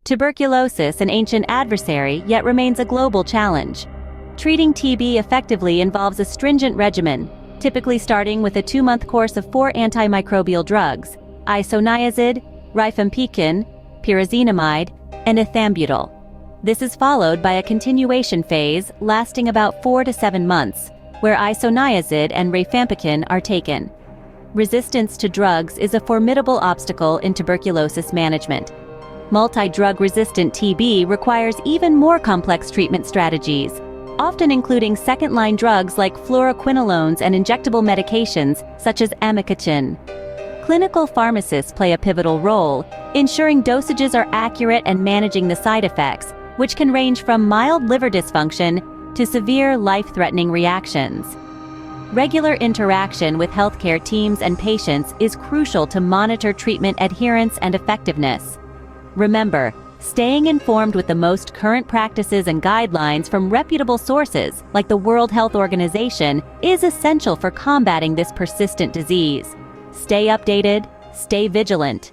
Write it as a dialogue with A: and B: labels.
A: Tuberculosis, an ancient adversary, yet remains a global challenge. Treating TB effectively involves a stringent regimen, typically starting with a 2-month course of 4 antimicrobial drugs: isoniazid, rifampicin, pyrazinamide, and ethambutol. This is followed by a continuation phase lasting about 4 to 7 months, where isoniazid and rifampicin are taken. Resistance to drugs is a formidable obstacle in tuberculosis management. Multi-drug-resistant TB requires even more complex treatment strategies, often including second-line drugs like fluoroquinolones and injectable medications such as amikacin. Clinical pharmacists play a pivotal role, ensuring dosages are accurate and managing the side effects, which can range from mild liver dysfunction to severe life-threatening reactions. Regular interaction with healthcare teams and patients is crucial to monitor treatment adherence and effectiveness. Remember, staying informed with the most current practices and guidelines from reputable sources like the World Health Organization is essential for combating this persistent disease. Stay updated, stay vigilant,